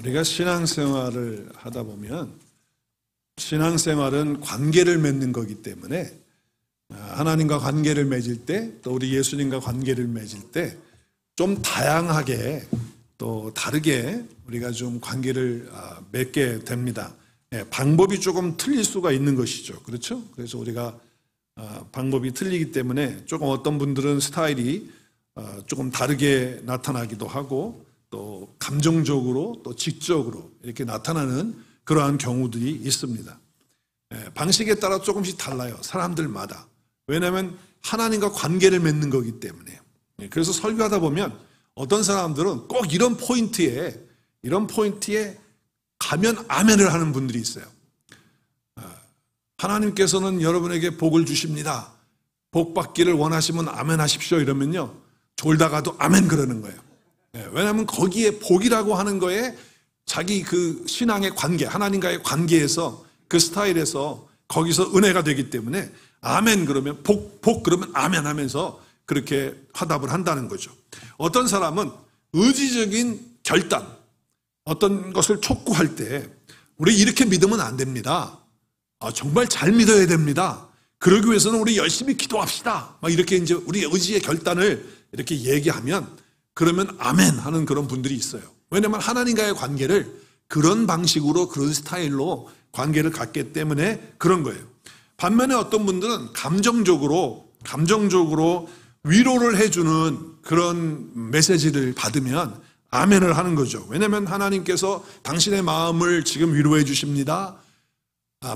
우리가 신앙생활을 하다 보면 신앙생활은 관계를 맺는 거기 때문에 하나님과 관계를 맺을 때 또 우리 예수님과 관계를 맺을 때 좀 다양하게 또 다르게 우리가 좀 관계를 맺게 됩니다. 방법이 조금 틀릴 수가 있는 것이죠. 그렇죠? 그래서 우리가 방법이 틀리기 때문에 조금 어떤 분들은 스타일이 조금 다르게 나타나기도 하고 또 감정적으로 또 직접으로 이렇게 나타나는 그러한 경우들이 있습니다. 방식에 따라 조금씩 달라요. 사람들마다. 왜냐하면 하나님과 관계를 맺는 거기 때문에. 그래서 설교하다 보면 어떤 사람들은 꼭 이런 포인트에 가면 아멘을 하는 분들이 있어요. 하나님께서는 여러분에게 복을 주십니다. 복 받기를 원하시면 아멘 하십시오. 이러면요, 졸다가도 아멘 그러는 거예요. 왜냐하면 거기에 복이라고 하는 거에 자기 그 신앙의 관계, 하나님과의 관계에서 그 스타일에서 거기서 은혜가 되기 때문에 아멘 그러면 복 그러면 아멘 하면서 그렇게 화답을 한다는 거죠. 어떤 사람은 의지적인 결단, 어떤 것을 촉구할 때 우리 이렇게 믿으면 안 됩니다. 정말 잘 믿어야 됩니다. 그러기 위해서는 우리 열심히 기도합시다. 막 이렇게 이제 우리 의지의 결단을 이렇게 얘기하면 그러면 아멘 하는 그런 분들이 있어요. 왜냐하면 하나님과의 관계를 그런 방식으로 그런 스타일로 관계를 갖기 때문에 그런 거예요. 반면에 어떤 분들은 감정적으로 위로를 해주는 그런 메시지를 받으면 아멘을 하는 거죠. 왜냐하면 하나님께서 당신의 마음을 지금 위로해 주십니다.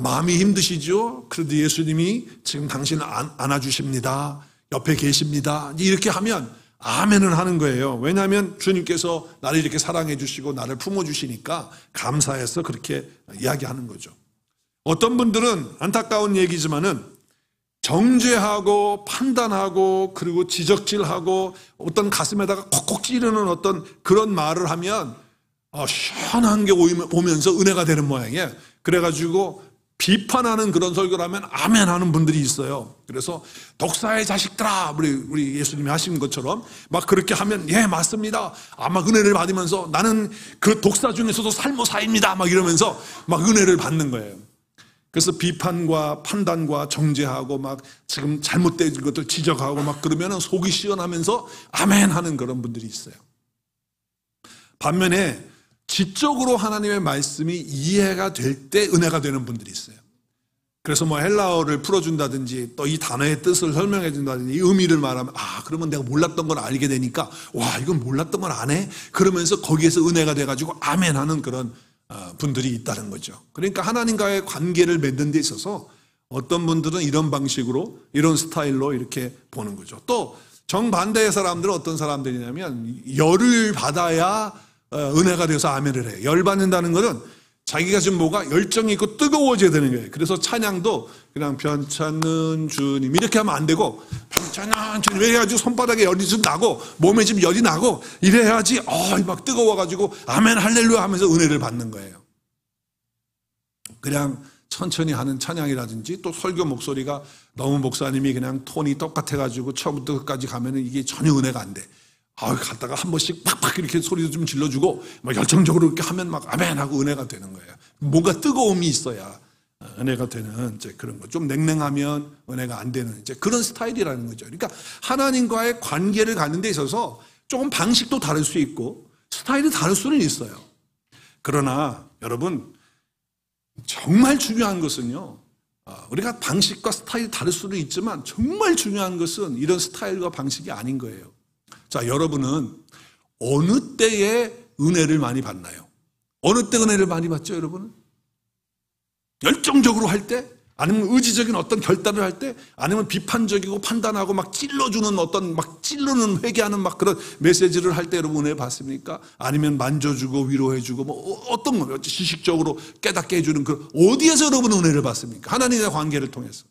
마음이 힘드시죠? 그래도 예수님이 지금 당신을 안아주십니다. 옆에 계십니다. 이렇게 하면 아멘을 하는 거예요. 왜냐하면 주님께서 나를 이렇게 사랑해 주시고 나를 품어주시니까 감사해서 그렇게 이야기하는 거죠. 어떤 분들은 안타까운 얘기지만은 정죄하고 판단하고 그리고 지적질하고 어떤 가슴에다가 콕콕 찌르는 어떤 그런 말을 하면 시원한 게 오면서 은혜가 되는 모양이에요. 그래가지고 비판하는 그런 설교를 하면 아멘 하는 분들이 있어요. 그래서 독사의 자식들아, 우리 예수님이 하신 것처럼 막 그렇게 하면 예 맞습니다. 막 은혜를 받으면서 나는 그 독사 중에서도 살모사입니다 막 이러면서 막 은혜를 받는 거예요. 그래서 비판과 판단과 정죄하고 막 지금 잘못된 것들 지적하고 막 그러면 속이 시원하면서 아멘 하는 그런 분들이 있어요. 반면에 지적으로 하나님의 말씀이 이해가 될 때 은혜가 되는 분들이 있어요. 그래서 뭐 헬라어를 풀어준다든지 또 이 단어의 뜻을 설명해 준다든지 이 의미를 말하면 그러면 내가 몰랐던 걸 알게 되니까 와 이건 몰랐던 걸 안 해? 그러면서 거기에서 은혜가 돼가지고 아멘 하는 그런 분들이 있다는 거죠. 그러니까 하나님과의 관계를 맺는 데 있어서 어떤 분들은 이런 방식으로 이런 스타일로 이렇게 보는 거죠. 또 정반대의 사람들은 어떤 사람들이냐면 열을 받아야 은혜가 돼서 아멘을 해요. 열받는다는 것은 자기가 지금 뭐가 열정이 있고 뜨거워져야 되는 거예요. 그래서 찬양도 그냥 편찮는 주님 이렇게 하면 안 되고 편찮는 주님 이래가지고 손바닥에 열이 좀 나고 몸에 좀 열이 나고 이래야지 막 뜨거워가지고 아멘 할렐루야 하면서 은혜를 받는 거예요. 그냥 천천히 하는 찬양이라든지 또 설교 목소리가 너무 목사님이 그냥 톤이 똑같아가지고 처음부터 끝까지 가면은 이게 전혀 은혜가 안 돼. 갔다가 한 번씩 팍팍 이렇게 소리도 좀 질러주고 막 열정적으로 이렇게 하면 막 아멘 하고 은혜가 되는 거예요. 뭔가 뜨거움이 있어야 은혜가 되는 이제 그런 거. 좀 냉랭하면 은혜가 안 되는 이제 그런 스타일이라는 거죠. 그러니까 하나님과의 관계를 갖는 데 있어서 조금 방식도 다를 수 있고 스타일이 다를 수는 있어요. 그러나 여러분 정말 중요한 것은요. 우리가 방식과 스타일이 다를 수는 있지만 정말 중요한 것은 이런 스타일과 방식이 아닌 거예요. 자, 여러분은 어느 때에 은혜를 많이 받나요? 어느 때 은혜를 많이 받죠, 여러분은? 열정적으로 할 때? 아니면 의지적인 어떤 결단을 할 때? 아니면 비판적이고 판단하고 막 찔러주는 어떤 막 찔르는 회개하는 막 그런 메시지를 할 때 여러분 은혜 받습니까? 아니면 만져주고 위로해주고 뭐 어떤 거, 지식적으로 깨닫게 해주는 그 어디에서 여러분 은혜를 받습니까? 하나님의 관계를 통해서.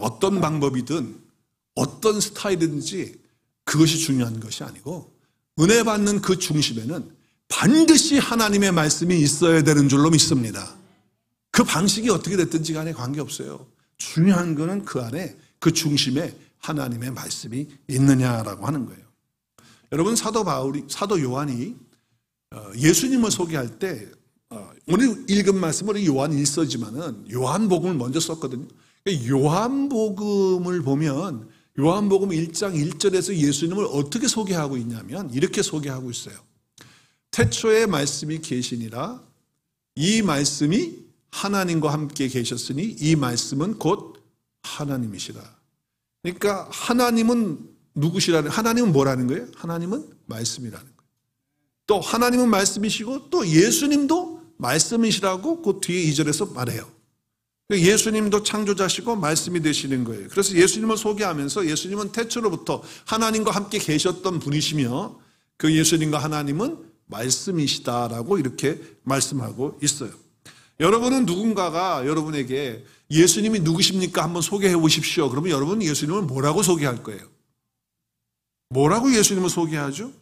어떤 방법이든 어떤 스타일이든지 그것이 중요한 것이 아니고 은혜 받는 그 중심에는 반드시 하나님의 말씀이 있어야 되는 줄로 믿습니다. 그 방식이 어떻게 됐든지 간에 관계없어요. 중요한 거는 그 안에 그 중심에 하나님의 말씀이 있느냐라고 하는 거예요. 여러분 사도 요한이 예수님을 소개할 때 오늘 읽은 말씀은 요한 1서지만은 요한복음을 먼저 썼거든요. 요한복음을 보면 요한복음 1장 1절에서 예수님을 어떻게 소개하고 있냐면 이렇게 소개하고 있어요. 태초에 말씀이 계시니라. 이 말씀이 하나님과 함께 계셨으니 이 말씀은 곧 하나님이시라. 그러니까 하나님은 누구시라는, 하나님은 뭐라는 거예요? 하나님은 말씀이라는 거예요. 또 하나님은 말씀이시고 또 예수님도 말씀이시라고 그 뒤에 2절에서 말해요. 예수님도 창조자시고 말씀이 되시는 거예요. 그래서 예수님을 소개하면서 예수님은 태초로부터 하나님과 함께 계셨던 분이시며 그 예수님과 하나님은 말씀이시다라고 이렇게 말씀하고 있어요. 여러분은 누군가가 여러분에게 예수님이 누구십니까? 한번 소개해 보십시오. 그러면 여러분은 예수님을 뭐라고 소개할 거예요? 뭐라고 예수님을 소개하죠?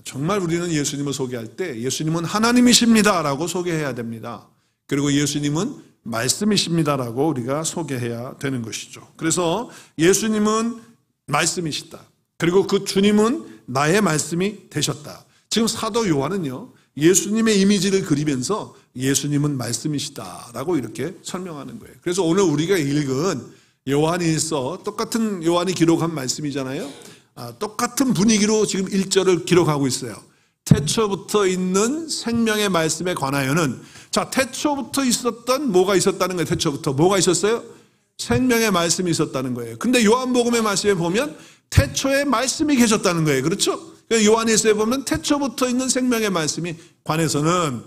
정말 우리는 예수님을 소개할 때 예수님은 하나님이십니다라고 소개해야 됩니다. 그리고 예수님은 말씀이십니다라고 우리가 소개해야 되는 것이죠. 그래서 예수님은 말씀이시다. 그리고 그 주님은 나의 말씀이 되셨다. 지금 사도 요한은요, 예수님의 이미지를 그리면서 예수님은 말씀이시다라고 이렇게 설명하는 거예요. 그래서 오늘 우리가 읽은 요한일서, 똑같은 요한이 기록한 말씀이잖아요. 똑같은 분위기로 지금 1절을 기록하고 있어요. 태초부터 있는 생명의 말씀에 관하여는, 자, 태초부터 있었던 뭐가 있었다는 거예요. 태초부터 뭐가 있었어요? 생명의 말씀이 있었다는 거예요. 근데 요한복음의 말씀에 보면 태초에 말씀이 계셨다는 거예요. 그렇죠? 요한일서에 보면 태초부터 있는 생명의 말씀이 관해서는,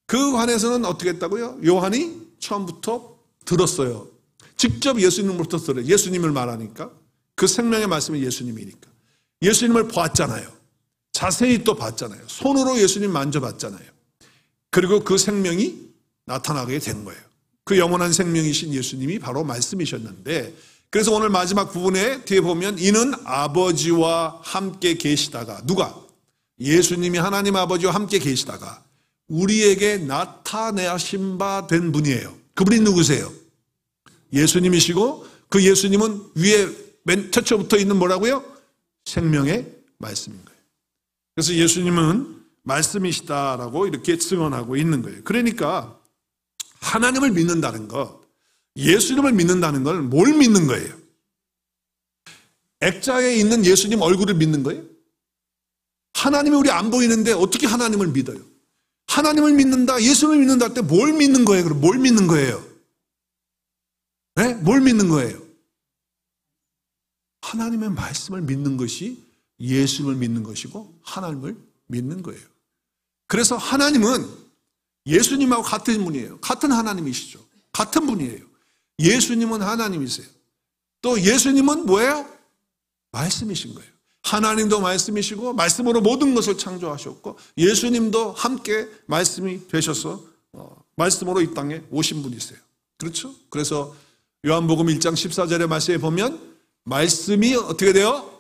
그 관해서는 어떻게 했다고요? 요한이 처음부터 들었어요. 직접 예수님으로부터 들어요. 예수님을 말하니까. 그 생명의 말씀은 예수님이니까. 예수님을 봤잖아요. 자세히 또 봤잖아요. 손으로 예수님 만져봤잖아요. 그리고 그 생명이 나타나게 된 거예요. 그 영원한 생명이신 예수님이 바로 말씀이셨는데, 그래서 오늘 마지막 부분에 뒤에 보면 이는 아버지와 함께 계시다가, 누가? 예수님이 하나님 아버지와 함께 계시다가 우리에게 나타내신 바 된 분이에요. 그분이 누구세요? 예수님이시고 그 예수님은 위에 맨 태초부터 있는 뭐라고요? 생명의 말씀인 거예요. 그래서 예수님은 말씀이시다라고 이렇게 증언하고 있는 거예요. 그러니까 하나님을 믿는다는 것, 예수님을 믿는다는 걸 뭘 믿는 거예요? 액자에 있는 예수님 얼굴을 믿는 거예요? 하나님이 우리 안 보이는데 어떻게 하나님을 믿어요? 하나님을 믿는다, 예수님을 믿는다 할 때 뭘 믿는 거예요? 그럼 뭘 믿는 거예요? 네? 뭘 믿는 거예요? 하나님의 말씀을 믿는 것이 예수님을 믿는 것이고 하나님을 믿는 거예요. 그래서 하나님은 예수님하고 같은 분이에요. 같은 하나님이시죠. 같은 분이에요. 예수님은 하나님이세요. 또 예수님은 뭐예요? 말씀이신 거예요. 하나님도 말씀이시고 말씀으로 모든 것을 창조하셨고 예수님도 함께 말씀이 되셔서 말씀으로 이 땅에 오신 분이세요. 그렇죠? 그래서 요한복음 1장 14절의 말씀에 보면 말씀이 어떻게 돼요?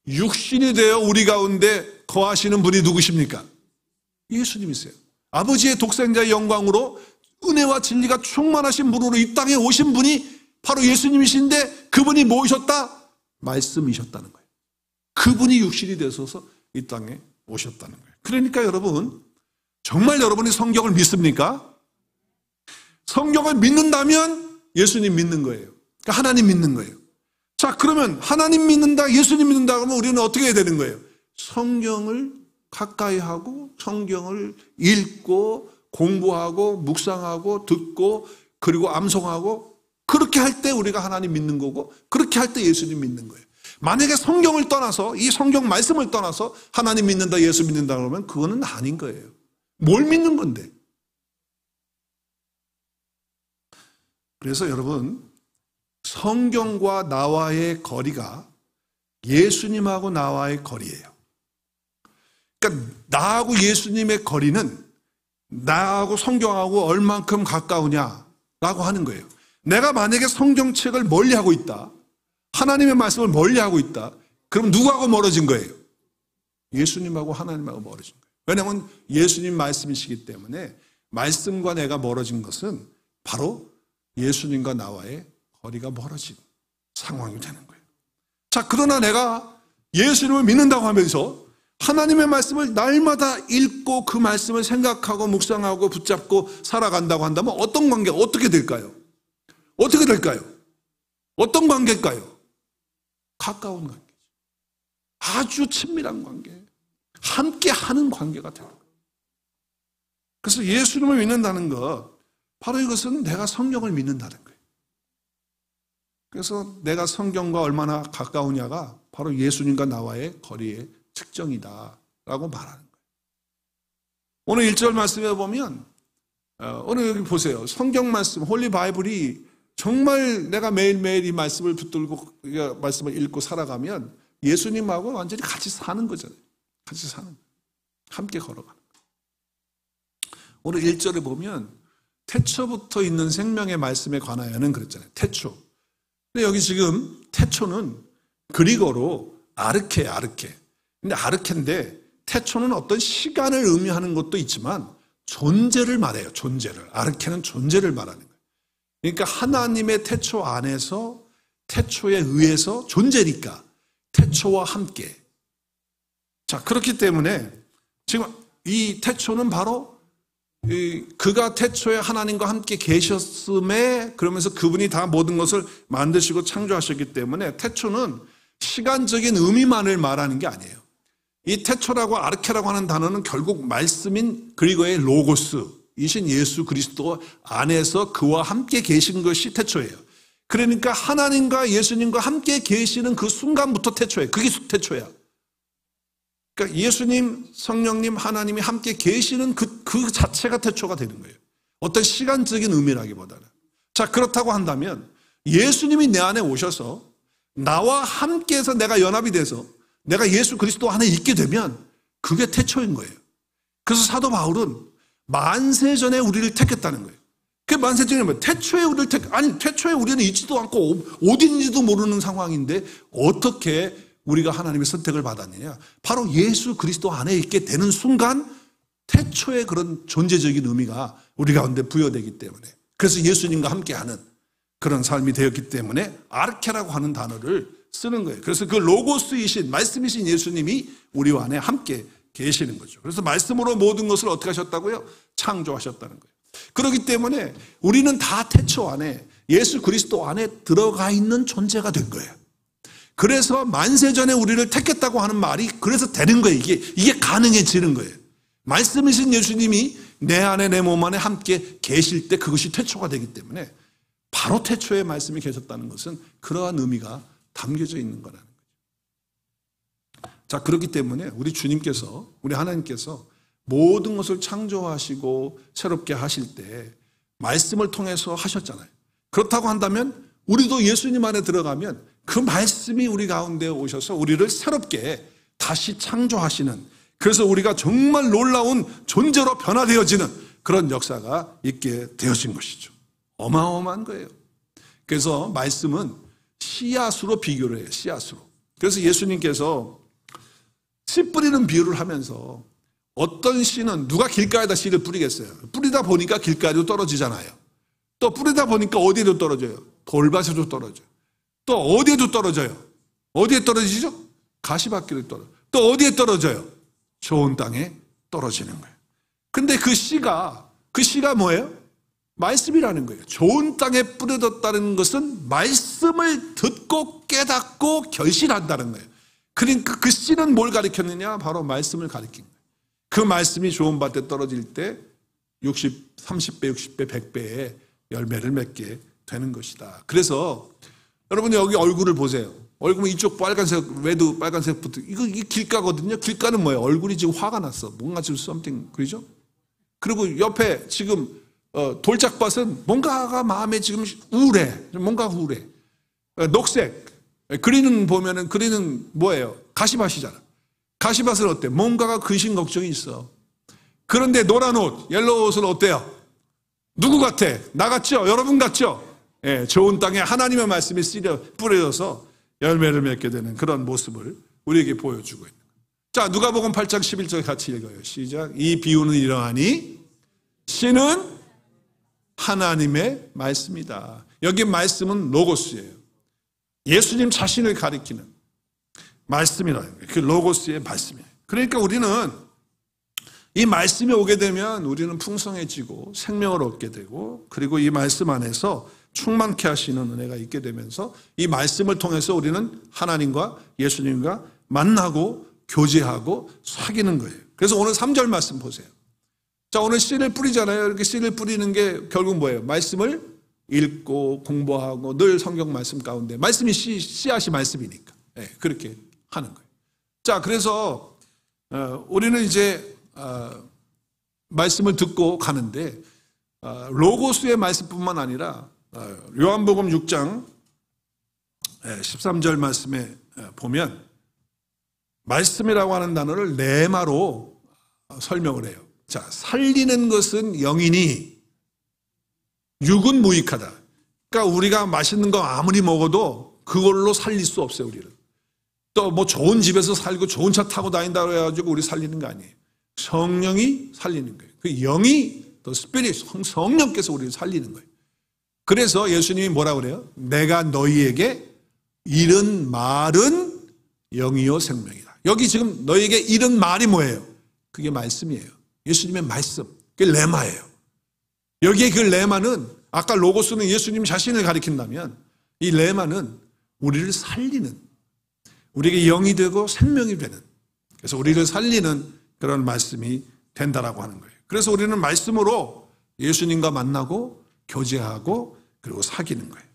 육신이 되어 우리 가운데 거하시는 분이 누구십니까? 예수님이세요. 아버지의 독생자의 영광으로 은혜와 진리가 충만하신 분으로 이 땅에 오신 분이 바로 예수님이신데, 그분이 뭐이셨다? 말씀이셨다는 거예요. 그분이 육신이 되셔서 이 땅에 오셨다는 거예요. 그러니까 여러분, 정말 여러분이 성경을 믿습니까? 성경을 믿는다면 예수님 믿는 거예요. 그러니까 하나님 믿는 거예요. 자, 그러면 하나님 믿는다, 예수님 믿는다 그러면 우리는 어떻게 해야 되는 거예요? 성경을 가까이 하고 성경을 읽고 공부하고 묵상하고 듣고 그리고 암송하고, 그렇게 할 때 우리가 하나님 믿는 거고, 그렇게 할 때 예수님 믿는 거예요. 만약에 성경을 떠나서, 이 성경 말씀을 떠나서 하나님 믿는다, 예수 믿는다 그러면 그거는 아닌 거예요. 뭘 믿는 건데? 그래서 여러분, 성경과 나와의 거리가 예수님하고 나와의 거리예요. 그러니까 나하고 예수님의 거리는 나하고 성경하고 얼만큼 가까우냐라고 하는 거예요. 내가 만약에 성경책을 멀리하고 있다, 하나님의 말씀을 멀리하고 있다, 그럼 누구하고 멀어진 거예요? 예수님하고 하나님하고 멀어진 거예요. 왜냐하면 예수님 말씀이시기 때문에 말씀과 내가 멀어진 것은 바로 예수님과 나와의 거리가 멀어진 상황이 되는 거예요. 자, 그러나 내가 예수님을 믿는다고 하면서 하나님의 말씀을 날마다 읽고 그 말씀을 생각하고 묵상하고 붙잡고 살아간다고 한다면 어떤 관계, 어떻게 될까요? 어떻게 될까요? 어떤 관계일까요? 가까운 관계죠. 아주 친밀한 관계. 함께 하는 관계가 되는 거예요. 그래서 예수님을 믿는다는 것, 바로 이것은 내가 성경을 믿는다는 거예요. 그래서 내가 성경과 얼마나 가까우냐가 바로 예수님과 나와의 거리의 측정이다라고 말하는 거예요. 오늘 1절 말씀에 보면 오늘 여기 보세요. 성경 말씀, 홀리 바이블이 정말 내가 매일매일 이 말씀을 붙들고 말씀을 읽고 살아가면 예수님하고 완전히 같이 사는 거잖아요. 같이 사는 거예요. 함께 걸어가는 거예요. 오늘 1절에 보면 태초부터 있는 생명의 말씀에 관하여는 그랬잖아요. 태초. 근데 여기 지금 태초는 그리거로 아르케. 근데 아르케인데 태초는 어떤 시간을 의미하는 것도 있지만 존재를 말해요. 존재를. 아르케는 존재를 말하는 거예요. 그러니까 하나님의 태초 안에서 태초에 의해서 존재니까 태초와 함께. 자, 그렇기 때문에 지금 이 태초는 바로 그가 태초에 하나님과 함께 계셨음에 그러면서 그분이 다 모든 것을 만드시고 창조하셨기 때문에 태초는 시간적인 의미만을 말하는 게 아니에요. 이 태초라고 아르케라고 하는 단어는 결국 말씀인 그리고의 로고스이신 예수 그리스도 안에서 그와 함께 계신 것이 태초예요. 그러니까 하나님과 예수님과 함께 계시는 그 순간부터 태초예요. 그게 태초야. 그러니까 예수님, 성령님, 하나님이 함께 계시는 그 자체가 태초가 되는 거예요. 어떤 시간적인 의미라기보다는. 자, 그렇다고 한다면 예수님이 내 안에 오셔서 나와 함께해서 내가 연합이 돼서 내가 예수 그리스도 안에 있게 되면 그게 태초인 거예요. 그래서 사도 바울은 만세전에 우리를 택했다는 거예요. 그 만세전에 뭐예요? 태초에 우리를 태초에 우리는 있지도 않고 어딘지도 모르는 상황인데 어떻게 우리가 하나님의 선택을 받았느냐? 바로 예수 그리스도 안에 있게 되는 순간 태초의 그런 존재적인 의미가 우리 가운데 부여되기 때문에, 그래서 예수님과 함께하는 그런 삶이 되었기 때문에 아르케라고 하는 단어를 쓰는 거예요. 그래서 그 로고스이신 말씀이신 예수님이 우리 안에 함께 계시는 거죠. 그래서 말씀으로 모든 것을 어떻게 하셨다고요? 창조하셨다는 거예요. 그렇기 때문에 우리는 다 태초 안에 예수 그리스도 안에 들어가 있는 존재가 된 거예요. 그래서 만세전에 우리를 택했다고 하는 말이 그래서 되는 거예요. 이게 가능해지는 거예요. 말씀이신 예수님이 내 안에 내 몸 안에 함께 계실 때 그것이 태초가 되기 때문에 바로 태초에 말씀이 계셨다는 것은 그러한 의미가 담겨져 있는 거라는 거죠. 자, 그렇기 때문에 우리 주님께서, 우리 하나님께서 모든 것을 창조하시고 새롭게 하실 때 말씀을 통해서 하셨잖아요. 그렇다고 한다면 우리도 예수님 안에 들어가면 그 말씀이 우리 가운데 오셔서 우리를 새롭게 다시 창조하시는, 그래서 우리가 정말 놀라운 존재로 변화되어지는 그런 역사가 있게 되어진 것이죠. 어마어마한 거예요. 그래서 말씀은 씨앗으로 비교를 해요. 씨앗으로. 그래서 예수님께서 씨 뿌리는 비유를 하면서 어떤 씨는 누가 길가에다 씨를 뿌리겠어요? 뿌리다 보니까 길가에도 떨어지잖아요. 또 뿌리다 보니까 어디에도 떨어져요? 돌밭에도 떨어져요. 또 어디에도 떨어져요? 어디에 떨어지죠? 가시밭길에 떨어져요. 또 어디에 떨어져요? 좋은 땅에 떨어지는 거예요. 근데 그 씨가 뭐예요? 말씀이라는 거예요. 좋은 땅에 뿌려졌다는 것은 말씀을 듣고 깨닫고 결실한다는 거예요. 그러니까 그 씨는 뭘 가리켰느냐? 바로 말씀을 가리킨 거예요. 그 말씀이 좋은 밭에 떨어질 때 60, 30배, 60배, 100배의 열매를 맺게 되는 것이다. 그래서 여러분 여기 얼굴을 보세요. 얼굴은 이쪽 빨간색, 외두 빨간색부터 이 길가거든요. 길가는 뭐예요? 얼굴이 지금 화가 났어. 뭔가 지금 something, 그러죠? 그리고 옆에 지금 돌짝밭은 뭔가가 마음에 지금 우울해. 뭔가 우울해. 녹색. 그리는 보면은 그리는 뭐예요? 가시밭이잖아. 가시밭은 어때? 뭔가가 근심 걱정이 있어. 그런데 노란 옷, 옐로우 옷은 어때요? 누구 같아? 나 같죠? 여러분 같죠? 예, 좋은 땅에 하나님의 말씀이 뿌려져서 열매를 맺게 되는 그런 모습을 우리에게 보여주고 있는 거예요. 자, 누가복음 8장 11절 같이 읽어요. 시작. 이 비유는 이러하니 씨는 하나님의 말씀이다. 여기 말씀은 로고스예요. 예수님 자신을 가리키는, 말씀이라는 거예요. 그 로고스의 말씀이에요. 그러니까 우리는 이 말씀이 오게 되면 우리는 풍성해지고 생명을 얻게 되고, 그리고 이 말씀 안에서 충만케 하시는 은혜가 있게 되면서 이 말씀을 통해서 우리는 하나님과 예수님과 만나고 교제하고 사귀는 거예요. 그래서 오늘 3절 말씀 보세요. 자, 오늘 씨를 뿌리잖아요. 이렇게 씨를 뿌리는 게 결국 뭐예요? 말씀을 읽고 공부하고 늘 성경 말씀 가운데, 말씀이 씨앗이 말씀이니까 그렇게 하는 거예요. 자, 그래서 우리는 이제 말씀을 듣고 가는데, 로고스의 말씀뿐만 아니라 요한복음 6장 13절 말씀에 보면 말씀이라고 하는 단어를 레마로 설명을 해요. 자, 살리는 것은 영이니 육은 무익하다. 그러니까 우리가 맛있는 거 아무리 먹어도 그걸로 살릴 수 없어요, 우리는. 또 뭐 좋은 집에서 살고 좋은 차 타고 다닌다고 해가지고 우리 살리는 거 아니에요. 성령이 살리는 거예요. 그 영이, 또 스피릿, 성령께서 우리를 살리는 거예요. 그래서 예수님이 뭐라고 그래요? 내가 너희에게 이른 말은 영이요 생명이다. 여기 지금 너희에게 이른 말이 뭐예요? 그게 말씀이에요. 예수님의 말씀. 그게 레마예요. 여기에 그 레마는, 아까 로고스는 예수님 자신을 가리킨다면, 이 레마는 우리를 살리는, 우리에게 영이 되고 생명이 되는, 그래서 우리를 살리는 그런 말씀이 된다라고 하는 거예요. 그래서 우리는 말씀으로 예수님과 만나고 교제하고 그리고 사귀는 거예요.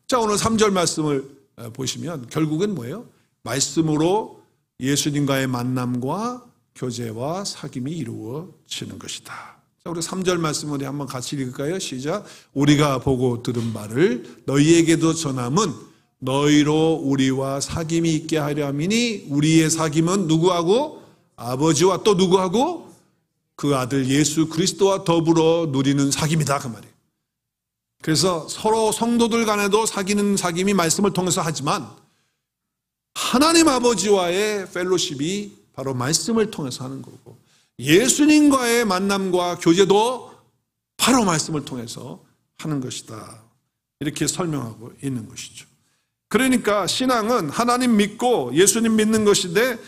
자, 오늘 3절 말씀을 보시면 결국은 뭐예요? 말씀으로 예수님과의 만남과 교제와 사귐이 이루어지는 것이다. 자, 우리 3절 말씀 우리 한번 같이 읽을까요? 시작. 우리가 보고 들은 바를 너희에게도 전함은 너희로 우리와 사귐이 있게 하려 함이니, 우리의 사귐은 누구하고? 아버지와 또 누구하고? 그 아들 예수 그리스도와 더불어 누리는 사귐이다, 그 말이에요. 그래서 서로 성도들 간에도 사귀는 사귐이 말씀을 통해서 하지만, 하나님 아버지와의 펠로십이 바로 말씀을 통해서 하는 거고, 예수님과의 만남과 교제도 바로 말씀을 통해서 하는 것이다. 이렇게 설명하고 있는 것이죠. 그러니까 신앙은 하나님 믿고 예수님 믿는 것인데,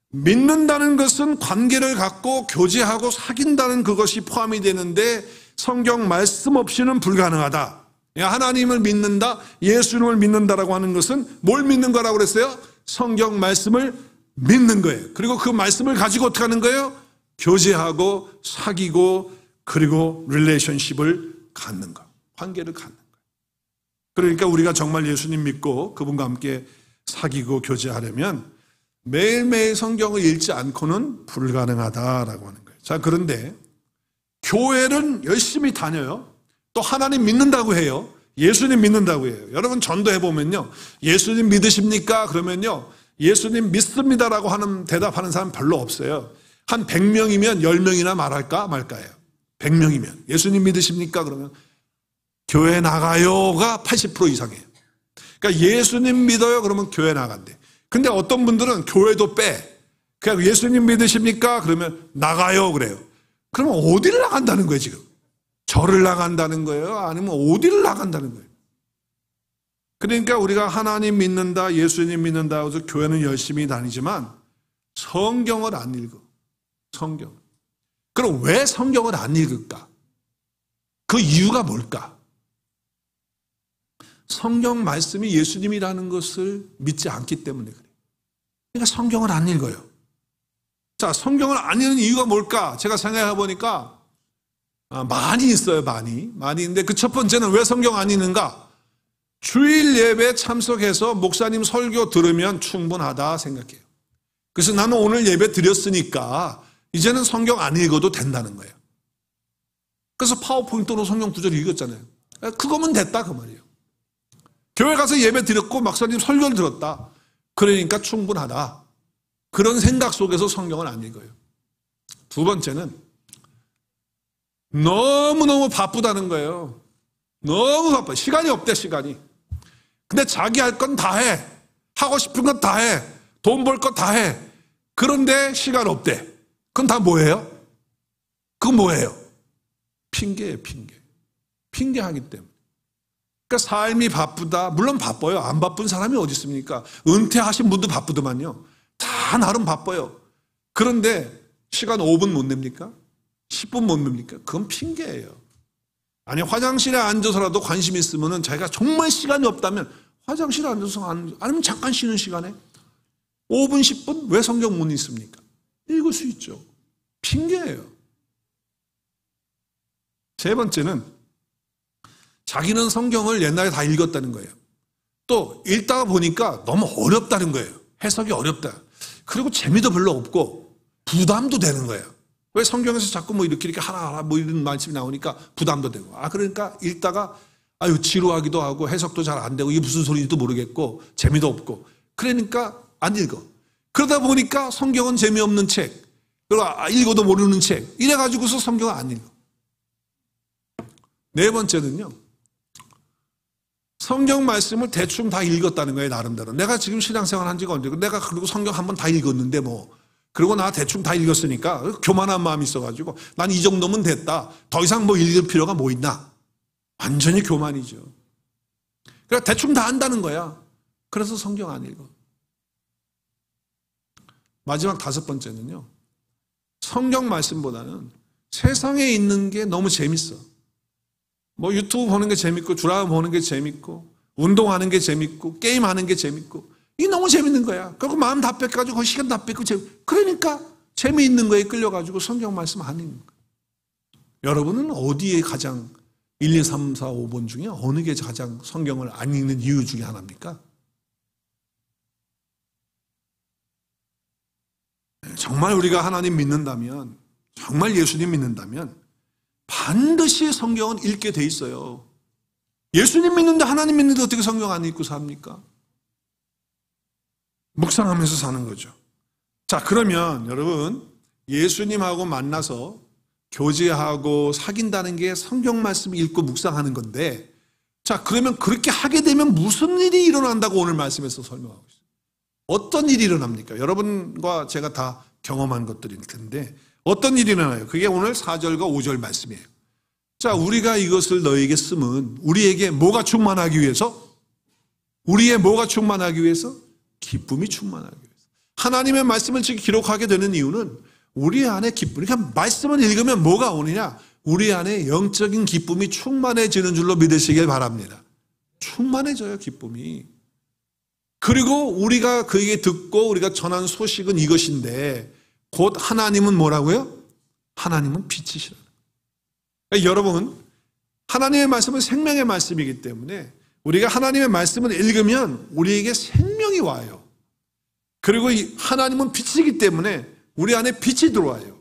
믿는다는 것은 관계를 갖고 교제하고 사귄다는 그것이 포함이 되는데, 성경 말씀 없이는 불가능하다. 하나님을 믿는다, 예수님을 믿는다라고 하는 것은 뭘 믿는 거라고 그랬어요? 성경 말씀을 믿는 거예요. 그리고 그 말씀을 가지고 어떻게 하는 거예요? 교제하고 사귀고 그리고 릴레이션십을 갖는 거, 관계를 갖는 거예요. 그러니까 우리가 정말 예수님 믿고 그분과 함께 사귀고 교제하려면 매일매일 성경을 읽지 않고는 불가능하다라고 하는 거예요. 자, 그런데 교회는 열심히 다녀요. 또 하나님 믿는다고 해요. 예수님 믿는다고 해요. 여러분 전도해보면요, 예수님 믿으십니까? 그러면요, 예수님 믿습니다라고 하는 대답하는 사람 별로 없어요. 한 100명이면 10명이나 말할까 말까요. 100명이면 예수님 믿으십니까? 그러면 교회 나가요가 80% 이상이에요. 그러니까 예수님 믿어요? 그러면 교회 나간대. 근데 어떤 분들은 교회도 빼. 그냥 예수님 믿으십니까? 그러면 나가요 그래요. 그러면 어디를 나간다는 거예요 지금? 절을 나간다는 거예요? 아니면 어디를 나간다는 거예요? 그러니까 우리가 하나님 믿는다, 예수님 믿는다 해서 교회는 열심히 다니지만 성경을 안 읽어. 성경. 그럼 왜 성경을 안 읽을까? 그 이유가 뭘까? 성경 말씀이 예수님이라는 것을 믿지 않기 때문에 그래요. 그러니까 성경을 안 읽어요. 자, 성경을 안 읽는 이유가 뭘까? 제가 생각해 보니까 많이 있어요. 많이 있는데 그 첫 번째는 왜 성경 안 읽는가? 주일 예배 참석해서 목사님 설교 들으면 충분하다 생각해요. 그래서 나는 오늘 예배 드렸으니까 이제는 성경 안 읽어도 된다는 거예요. 그래서 파워포인트로 성경 구절을 읽었잖아요. 그거면 됐다 그 말이에요. 교회 가서 예배 드렸고 목사님 설교를 들었다. 그러니까 충분하다. 그런 생각 속에서 성경을 안 읽어요. 두 번째는 너무너무 바쁘다는 거예요. 너무 바빠. 시간이 없대, 시간이. 근데 자기 할 건 다 해. 하고 싶은 건 다 해. 돈 벌 거 다 해. 그런데 시간 없대. 그건 다 뭐예요? 그건 뭐예요? 핑계예요, 핑계. 핑계하기 때문에. 그러니까 삶이 바쁘다. 물론 바빠요. 안 바쁜 사람이 어디 있습니까? 은퇴하신 분도 바쁘더만요. 다 나름 바빠요. 그런데 시간 5분 못 냅니까? 10분 못 냅니까? 그건 핑계예요. 아니 화장실에 앉아서라도 관심 있으면 자기가 정말 시간이 없다면 화장실에 앉아서 아니면 잠깐 쉬는 시간에 5분, 10분 왜 성경 못 읽습니까? 읽을 수 있죠. 핑계예요. 세 번째는 자기는 성경을 옛날에 다 읽었다는 거예요. 또 읽다가 보니까 너무 어렵다는 거예요. 해석이 어렵다. 그리고 재미도 별로 없고 부담도 되는 거예요. 왜 성경에서 자꾸 뭐 이렇게 하나 뭐 이런 말씀이 나오니까 부담도 되고. 그러니까 읽다가 아유 지루하기도 하고 해석도 잘 안 되고 이게 무슨 소리인지도 모르겠고 재미도 없고 그러니까 안 읽어. 그러다 보니까 성경은 재미없는 책, 그리고 읽어도 모르는 책 이래가지고서 성경을 안 읽어. 네 번째는요, 성경 말씀을 대충 다 읽었다는 거예요. 나름대로 내가 지금 신앙생활 한 지가 언제고 내가 그리고 성경 한번 다 읽었는데 뭐 그리고 나 대충 다 읽었으니까 교만한 마음이 있어가지고 난 이 정도면 됐다. 더 이상 뭐 읽을 필요가 뭐 있나. 완전히 교만이죠. 그러니까 대충 다 안다는 거야. 그래서 성경 안 읽어. 마지막 다섯 번째는요, 성경 말씀보다는 세상에 있는 게 너무 재밌어. 뭐 유튜브 보는 게 재밌고 드라마 보는 게 재밌고 운동하는 게 재밌고 게임하는 게 재밌고 이게 너무 재밌는 거야. 그리고 마음 다 뺏가지고 그 시간 다 뺏고 그러니까 재미있는 거에 끌려가지고 성경 말씀 안 읽는 거야. 여러분은 어디에 가장 1, 2, 3, 4, 5번 중에 어느 게 가장 성경을 안 읽는 이유 중에 하나입니까? 정말 우리가 하나님 믿는다면, 정말 예수님 믿는다면 반드시 성경은 읽게 돼 있어요. 예수님 믿는데 하나님 믿는데 어떻게 성경 안 읽고 삽니까? 묵상하면서 사는 거죠. 자, 그러면 여러분 예수님하고 만나서 교제하고 사귄다는 게 성경 말씀 읽고 묵상하는 건데, 자, 그러면 그렇게 하게 되면 무슨 일이 일어난다고 오늘 말씀에서 설명하고 있어요. 어떤 일이 일어납니까? 여러분과 제가 다 경험한 것들일 텐데 어떤 일이 일어나요? 그게 오늘 4절과 5절 말씀이에요. 자, 우리가 이것을 너에게 쓰면 우리에게 뭐가 충만하기 위해서? 우리의 뭐가 충만하기 위해서? 기쁨이 충만하기 위해서. 하나님의 말씀을 지금 기록하게 되는 이유는 우리 안에 기쁨, 그러니까 말씀을 읽으면 뭐가 오느냐? 우리 안에 영적인 기쁨이 충만해지는 줄로 믿으시길 바랍니다. 충만해져요, 기쁨이. 그리고 우리가 그에게 듣고 우리가 전한 소식은 이것인데 곧 하나님은 뭐라고요? 하나님은 빛이시라. 그러니까 여러분, 하나님의 말씀은 생명의 말씀이기 때문에 우리가 하나님의 말씀을 읽으면 우리에게 생명이 와요. 그리고 하나님은 빛이기 때문에 우리 안에 빛이 들어와요.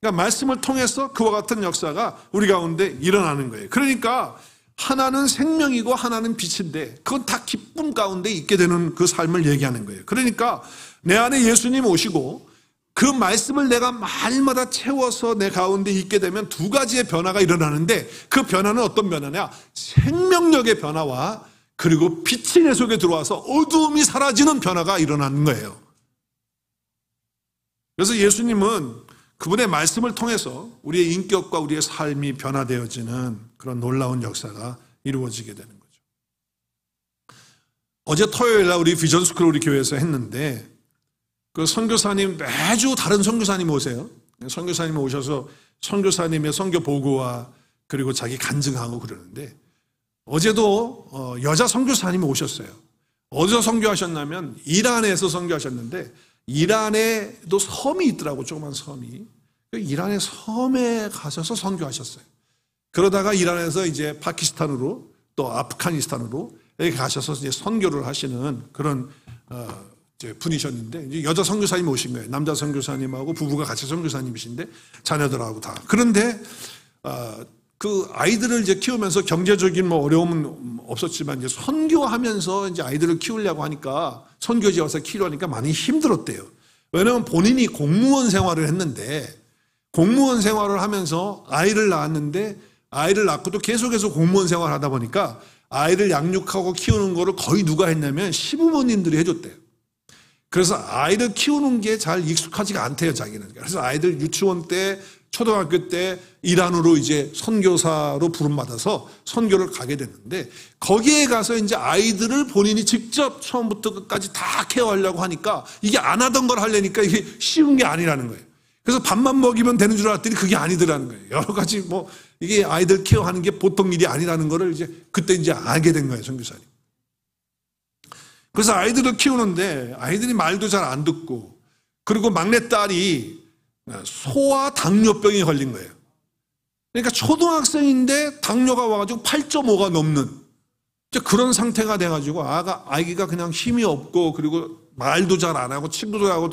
그러니까 말씀을 통해서 그와 같은 역사가 우리 가운데 일어나는 거예요. 그러니까 하나는 생명이고 하나는 빛인데 그건 다 기쁨 가운데 있게 되는 그 삶을 얘기하는 거예요. 그러니까 내 안에 예수님 오시고 그 말씀을 내가 말마다 채워서 내 가운데 있게 되면 두 가지의 변화가 일어나는데 그 변화는 어떤 변화냐? 생명력의 변화와 그리고 빛이 내 속에 들어와서 어두움이 사라지는 변화가 일어나는 거예요. 그래서 예수님은 그분의 말씀을 통해서 우리의 인격과 우리의 삶이 변화되어지는 그런 놀라운 역사가 이루어지게 되는 거죠. 어제 토요일 날 우리 비전스쿨 우리 교회에서 했는데 그 선교사님 매주 다른 선교사님 오세요. 선교사님 오셔서 선교사님의 선교 보고와 그리고 자기 간증하고 그러는데 어제도 여자 선교사님이 오셨어요. 어디서 선교하셨냐면 이란에서 선교하셨는데 이란에도 섬이 있더라고, 조그만 섬이. 이란의 섬에 가셔서 선교하셨어요. 그러다가 이란에서 이제 파키스탄으로 또 아프가니스탄으로 이렇게 가셔서 이제 선교를 하시는 그런 이제 분이셨는데 이제 여자 선교사님 오신 거예요. 남자 선교사님하고 부부가 같이 선교사님이신데 자녀들하고 다. 그런데 그 아이들을 이제 키우면서 경제적인 뭐 어려움은 없었지만 이제 선교하면서 이제 아이들을 키우려고 하니까 선교지에 와서 키우려니까 많이 힘들었대요. 왜냐하면 본인이 공무원 생활을 했는데 공무원 생활을 하면서 아이를 낳았는데 아이를 낳고도 계속해서 공무원 생활을 하다 보니까 아이를 양육하고 키우는 거를 거의 누가 했냐면 시부모님들이 해줬대요. 그래서 아이를 키우는 게 잘 익숙하지가 않대요, 자기는. 그래서 아이들 유치원 때 초등학교 때 이란으로 이제 선교사로 부름받아서 선교를 가게 됐는데, 거기에 가서 이제 아이들을 본인이 직접 처음부터 끝까지 다 케어하려고 하니까 이게 안 하던 걸 하려니까 이게 쉬운 게 아니라는 거예요. 그래서 밥만 먹이면 되는 줄 알았더니 그게 아니더라는 거예요. 여러 가지 뭐 이게 아이들 케어하는 게 보통 일이 아니라는 거를 이제 그때 이제 알게 된 거예요, 선교사님. 그래서 아이들을 키우는데 아이들이 말도 잘 안 듣고, 그리고 막내딸이 소아 당뇨병이 걸린 거예요. 그러니까 초등학생인데 당뇨가 와가지고 8.5가 넘는 그런 상태가 돼가지고 아기가 그냥 힘이 없고, 그리고 말도 잘 안 하고 친구도 하고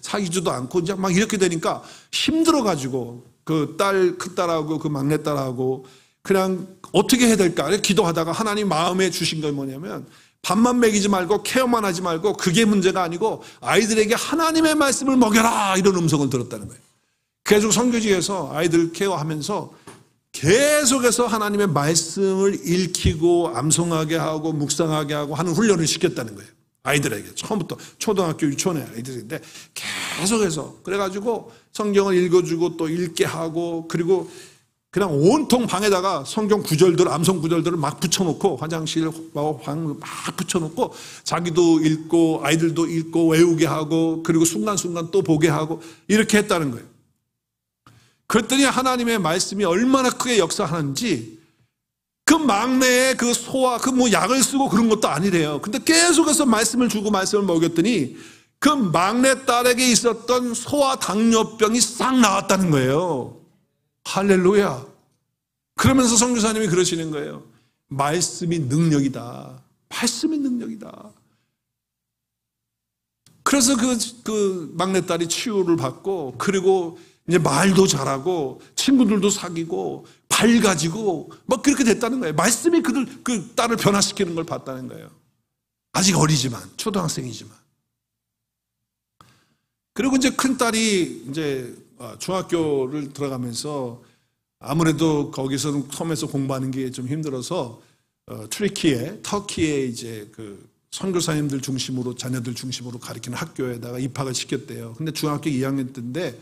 사귀지도 않고 이제 막 이렇게 되니까 힘들어가지고 그 큰딸하고 그 막내딸하고 그냥 어떻게 해야 될까 기도하다가 하나님 마음에 주신 건 뭐냐면, 밥만 먹이지 말고 케어만 하지 말고 그게 문제가 아니고 아이들에게 하나님의 말씀을 먹여라, 이런 음성을 들었다는 거예요. 계속 선교지에서 아이들 케어하면서 계속해서 하나님의 말씀을 읽히고 암송하게 하고 묵상하게 하고 하는 훈련을 시켰다는 거예요. 아이들에게 처음부터 초등학교 유치원의 아이들인데 계속해서 그래가지고 성경을 읽어주고 또 읽게 하고, 그리고 그냥 온통 방에다가 성경 구절들, 암송 구절들을 막 붙여놓고, 화장실 방 막 붙여놓고 자기도 읽고 아이들도 읽고 외우게 하고, 그리고 순간순간 또 보게 하고 이렇게 했다는 거예요. 그랬더니 하나님의 말씀이 얼마나 크게 역사하는지, 그 막내의 그 소아, 그 뭐 약을 쓰고 그런 것도 아니래요. 근데 계속해서 말씀을 주고 말씀을 먹였더니 그 막내딸에게 있었던 소아 당뇨병이 싹 나왔다는 거예요. 할렐루야. 그러면서 선교사님이 그러시는 거예요. 말씀이 능력이다. 말씀이 능력이다. 그래서 그 막내딸이 치유를 받고, 그리고 이제 말도 잘하고 친구들도 사귀고 밝아지고 막 그렇게 됐다는 거예요. 말씀이 그 딸을 변화시키는 걸 봤다는 거예요. 아직 어리지만, 초등학생이지만. 그리고 이제 큰 딸이 이제 중학교를 들어가면서 아무래도 거기서는 섬에서 공부하는 게 좀 힘들어서 터키에 이제 그 선교사님들 중심으로, 자녀들 중심으로 가르치는 학교에다가 입학을 시켰대요. 근데 중학교 2학년 때인데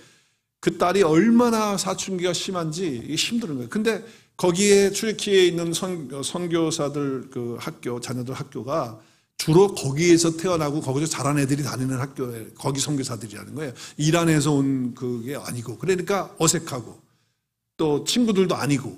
그 딸이 얼마나 사춘기가 심한지 이게 힘든 거예요. 근데 거기에 튀르키예에 있는 선교사들 그 학교, 자녀들 학교가 주로 거기에서 태어나고 거기서 자란 애들이 다니는 학교에, 거기 선교사들이라는 거예요. 이란에서 온 그게 아니고, 그러니까 어색하고 또 친구들도 아니고,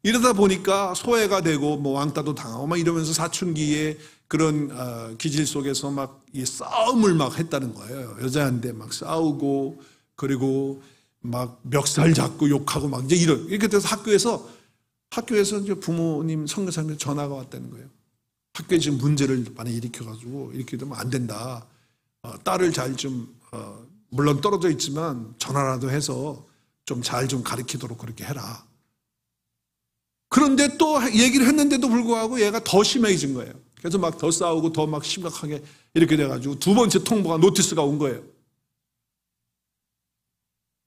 이러다 보니까 소외가 되고 뭐 왕따도 당하고 막 이러면서 사춘기에 그런 기질 속에서 막 이 싸움을 막 했다는 거예요. 여자한테 막 싸우고, 그리고 막 멱살 잡고 욕하고 막 이제 이렇게 돼서 학교에서 이제 부모님 선교사님한테 전화가 왔다는 거예요. 학교에 지금 문제를 많이 일으켜가지고 이렇게 되면 안 된다. 딸을 잘 좀 물론 떨어져 있지만 전화라도 해서 좀 잘 좀 가르치도록 그렇게 해라. 그런데 또 얘기를 했는데도 불구하고 얘가 더 심해진 거예요. 그래서 막 더 싸우고 더 막 심각하게 이렇게 돼가지고 두 번째 통보가, 노티스가 온 거예요.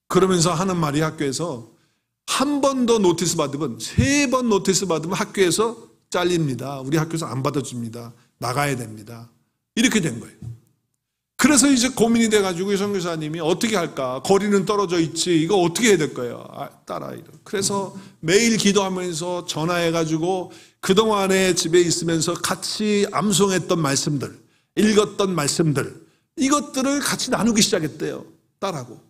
그러면서 하는 말이, 학교에서 한 번 더 노티스 받으면, 3번 노티스 받으면 학교에서 잘립니다. 우리 학교에서 안 받아줍니다. 나가야 됩니다. 이렇게 된 거예요. 그래서 이제 고민이 돼가지고 이 선교사님이 어떻게 할까? 거리는 떨어져 있지. 이거 어떻게 해야 될 거예요? 딸아이를. 그래서 매일 기도하면서 전화해가지고 그동안에 집에 있으면서 같이 암송했던 말씀들, 읽었던 말씀들, 이것들을 같이 나누기 시작했대요. 딸하고.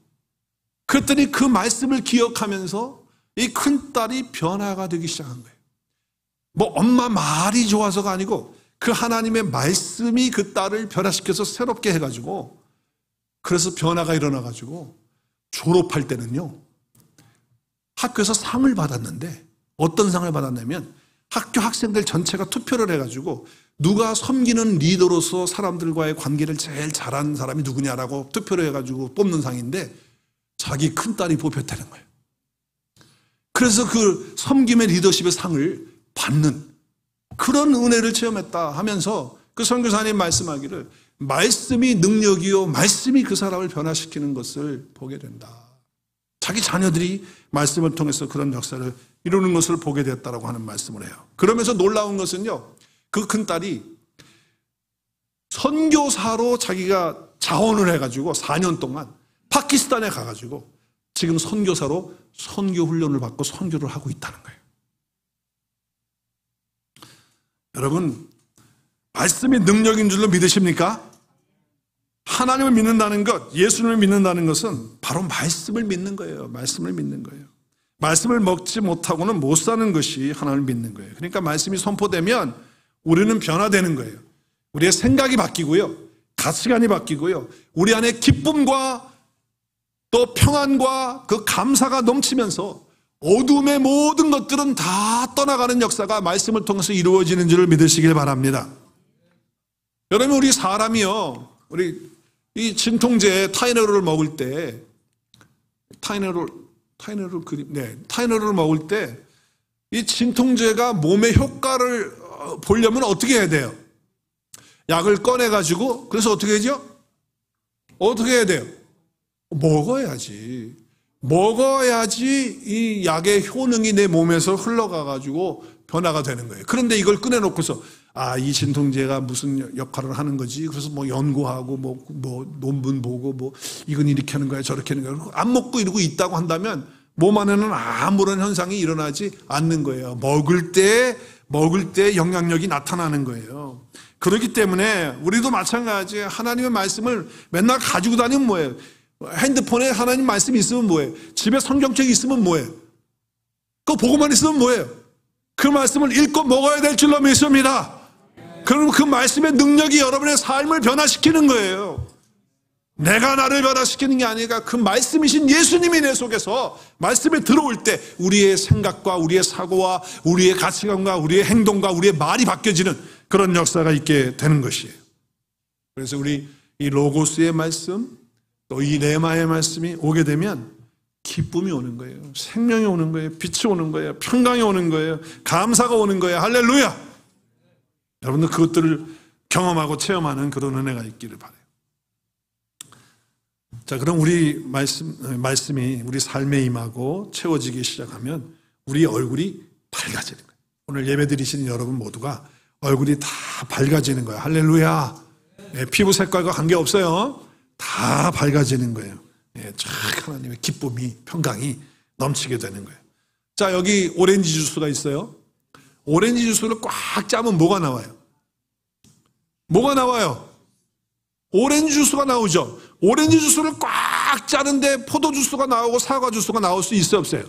그랬더니 그 말씀을 기억하면서 이 큰딸이 변화가 되기 시작한 거예요. 뭐 엄마 말이 좋아서가 아니고 그 하나님의 말씀이 그 딸을 변화시켜서 새롭게 해가지고, 그래서 변화가 일어나가지고 졸업할 때는요, 학교에서 상을 받았는데, 어떤 상을 받았냐면 학교 학생들 전체가 투표를 해가지고 누가 섬기는 리더로서 사람들과의 관계를 제일 잘하는 사람이 누구냐라고 투표를 해가지고 뽑는 상인데, 자기 큰딸이 뽑혔다는 거예요. 그래서 그 섬김의 리더십의 상을 받는 그런 은혜를 체험했다 하면서 그 선교사님 말씀하기를, 말씀이 능력이요 말씀이 그 사람을 변화시키는 것을 보게 된다. 자기 자녀들이 말씀을 통해서 그런 역사를 이루는 것을 보게 됐다라고 하는 말씀을 해요. 그러면서 놀라운 것은요, 그 큰딸이 선교사로 자기가 자원을 해가지고 4년 동안 파키스탄에 가가지고 지금 선교사로 선교 훈련을 받고 선교를 하고 있다는 거예요. 여러분, 말씀이 능력인 줄로 믿으십니까? 하나님을 믿는다는 것, 예수님을 믿는다는 것은 바로 말씀을 믿는 거예요. 말씀을 믿는 거예요. 말씀을 먹지 못하고는 못 사는 것이 하나님을 믿는 거예요. 그러니까 말씀이 선포되면 우리는 변화되는 거예요. 우리의 생각이 바뀌고요. 가치관이 바뀌고요. 우리 안에 기쁨과 또 평안과 그 감사가 넘치면서 어둠의 모든 것들은 다 떠나가는 역사가 말씀을 통해서 이루어지는 줄을 믿으시길 바랍니다. 여러분, 우리 사람이요, 우리 이 진통제 타이레놀을 먹을 때, 타이레놀을 먹을 때 이 진통제가 몸의 효과를 보려면 어떻게 해야 돼요? 약을 꺼내가지고, 그래서 어떻게 하죠? 어떻게 해야 돼요? 먹어야지 이 약의 효능이 내 몸에서 흘러가가지고 변화가 되는 거예요. 그런데 이걸 꺼내놓고서 이 진통제가 무슨 역할을 하는 거지? 그래서 뭐 연구하고 뭐 논문 보고 이건 이렇게 하는 거야 저렇게 하는 거야. 안 먹고 이러고 있다고 한다면 몸 안에는 아무런 현상이 일어나지 않는 거예요. 먹을 때 영향력이 나타나는 거예요. 그렇기 때문에 우리도 마찬가지예요. 하나님의 말씀을 맨날 가지고 다니면 뭐예요? 핸드폰에 하나님 말씀이 있으면 뭐예요? 집에 성경책이 있으면 뭐예요? 그거 보고만 있으면 뭐예요? 그 말씀을 읽고 먹어야 될 줄로 믿습니다. 그럼 그 말씀의 능력이 여러분의 삶을 변화시키는 거예요. 내가 나를 변화시키는 게 아니라 그 말씀이신 예수님이 내 속에서 말씀에 들어올 때 우리의 생각과 우리의 사고와 우리의 가치관과 우리의 행동과 우리의 말이 바뀌어지는 그런 역사가 있게 되는 것이에요. 그래서 우리 이 로고스의 말씀, 또 이 레마의 말씀이 오게 되면 기쁨이 오는 거예요. 생명이 오는 거예요. 빛이 오는 거예요. 평강이 오는 거예요. 감사가 오는 거예요. 할렐루야! 여러분들 그것들을 경험하고 체험하는 그런 은혜가 있기를 바라요. 자, 그럼 우리 말씀이 우리 삶에 임하고 채워지기 시작하면 우리 얼굴이 밝아지는 거예요. 오늘 예배 드리시는 여러분 모두가 얼굴이 다 밝아지는 거예요. 할렐루야! 피부 색깔과 관계없어요. 다 밝아지는 거예요. 쫙 하나님의 기쁨이, 평강이 넘치게 되는 거예요. 자, 여기 오렌지 주스가 있어요. 오렌지 주스를 꽉 짜면 뭐가 나와요? 뭐가 나와요? 오렌지 주스가 나오죠. 오렌지 주스를 꽉 짜는데 포도 주스가 나오고 사과 주스가 나올 수 있어요, 없어요?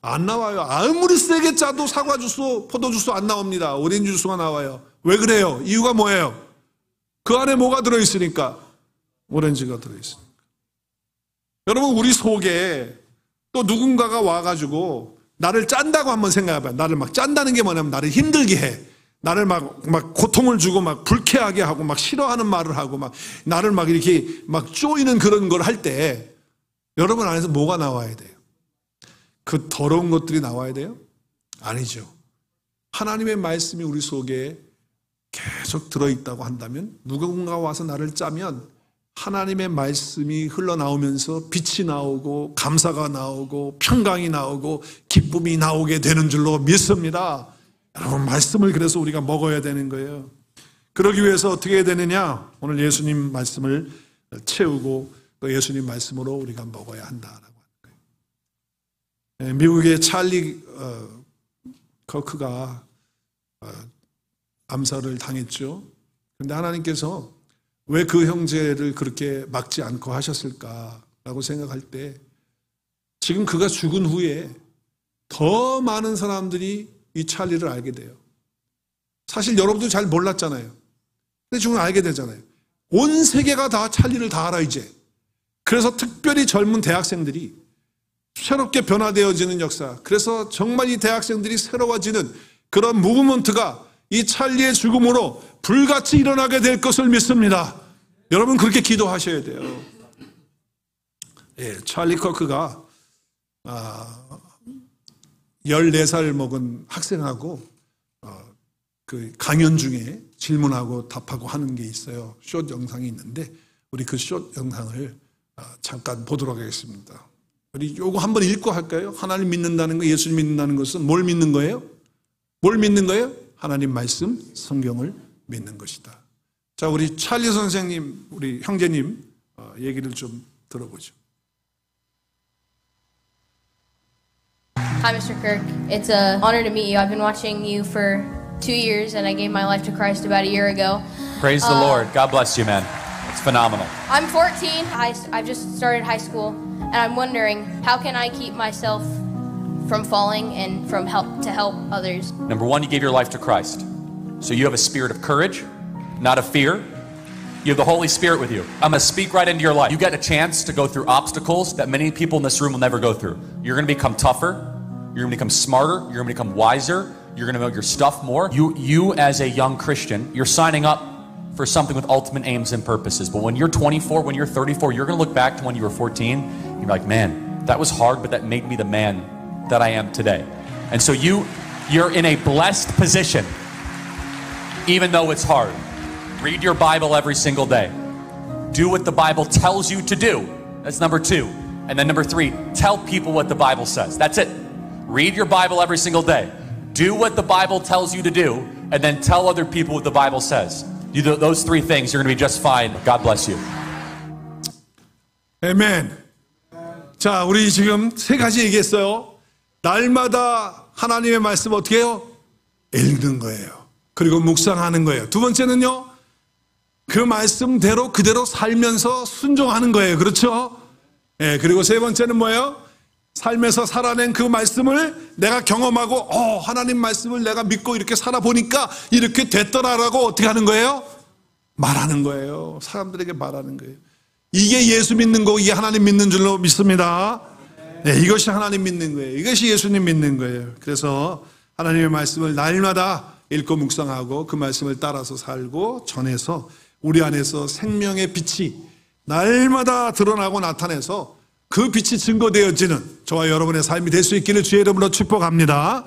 안 나와요. 아무리 세게 짜도 사과 주스, 포도 주스 안 나옵니다. 오렌지 주스가 나와요. 왜 그래요? 이유가 뭐예요? 그 안에 뭐가 들어있으니까? 오렌지가 들어있으니까. 여러분, 우리 속에 또 누군가가 와가지고 나를 짠다고 한번 생각해봐요. 나를 막 짠다는 게 뭐냐면 나를 힘들게 해. 나를 막 고통을 주고 막 불쾌하게 하고 막 싫어하는 말을 하고 막 나를 막 이렇게 막 쪼이는 그런 걸 할 때 여러분 안에서 뭐가 나와야 돼요? 그 더러운 것들이 나와야 돼요? 아니죠. 하나님의 말씀이 우리 속에 계속 들어있다고 한다면 누군가 와서 나를 짜면 하나님의 말씀이 흘러나오면서 빛이 나오고 감사가 나오고 평강이 나오고 기쁨이 나오게 되는 줄로 믿습니다. 여러분, 말씀을 그래서 우리가 먹어야 되는 거예요. 그러기 위해서 어떻게 해야 되느냐? 오늘 예수님 말씀을 채우고 또 예수님 말씀으로 우리가 먹어야 한다라고 하는 거예요. 미국의 찰리 커크가 암살을 당했죠. 그런데 하나님께서 왜 그 형제를 그렇게 막지 않고 하셨을까라고 생각할 때 지금 그가 죽은 후에 더 많은 사람들이 이 찰리를 알게 돼요. 사실 여러분도 잘 몰랐잖아요. 근데 지금 알게 되잖아요. 온 세계가 다 찰리를 다 알아 이제. 그래서 특별히 젊은 대학생들이 새롭게 변화되어지는 역사, 그래서 정말 이 대학생들이 새로워지는 그런 무브먼트가 이 찰리의 죽음으로 불같이 일어나게 될 것을 믿습니다. 여러분 그렇게 기도하셔야 돼요. 찰리 커크가 14살 먹은 학생하고 그 강연 중에 질문하고 답하고 하는 게 있어요. 숏 영상이 있는데 우리 그 숏 영상을 잠깐 보도록 하겠습니다. 우리 요거 한번 읽고 할까요? 하나님 믿는다는 거, 예수님 믿는다는 것은 뭘 믿는 거예요? 뭘 믿는 거예요? 하나님 말씀, 성경을 믿는 것이다. 자, 우리 찰리 선생님, 우리 형제님 얘기를 좀 들어보죠. Hi, Mr. Kirk. It's an honor to meet you. I've been watching you for 2 years, and I gave my life to Christ about a year ago. Praise the Lord. God bless you, man. It's phenomenal. I'm 14. I've just started high school, and I'm wondering, how can I keep myself from falling and from help others? Number one, you gave your life to Christ. So you have a spirit of courage, not of fear. You have the Holy Spirit with you. I'm going to speak right into your life. You get a chance to go through obstacles that many people in this room will never go through. You're going to become tougher. You're going to become smarter. You're going to become wiser. You're going to know your stuff more. You as a young Christian, you're signing up for something with ultimate aims and purposes. But when you're 24, when you're 34, you're going to look back to when you were 14. And you're like, man, that was hard, but that made me the man that I am today. And so you're in a blessed position, even though it's hard. Read your Bible every single day. Do what the Bible tells you to do. That's number 2. And then number 3, tell people what the Bible says. That's it. Read your Bible every single day. Do what the Bible tells you to do, and then tell other people what the Bible says. You do those 3 things, you're going to be just fine. God bless you. 아멘. 자, 우리 지금 3가지 얘기했어요. 날마다 하나님의 말씀 어떻게 해요? 읽는 거예요. 그리고 묵상하는 거예요. 2번째는요. 그 말씀대로 그대로 살면서 순종하는 거예요. 그렇죠? 예, 그리고 3번째는 뭐예요? 삶에서 살아낸 그 말씀을 내가 경험하고 하나님 말씀을 내가 믿고 이렇게 살아보니까 이렇게 됐더라라고 어떻게 하는 거예요? 말하는 거예요. 사람들에게 말하는 거예요. 이게 예수 믿는 거고 이게 하나님 믿는 줄로 믿습니다. 네, 이것이 하나님 믿는 거예요. 이것이 예수님 믿는 거예요. 그래서 하나님의 말씀을 날마다 읽고 묵상하고 그 말씀을 따라서 살고 전해서 우리 안에서 생명의 빛이 날마다 드러나고 나타내서 그 빛이 증거되어지는 저와 여러분의 삶이 될 수 있기를 주의 이름으로 축복합니다.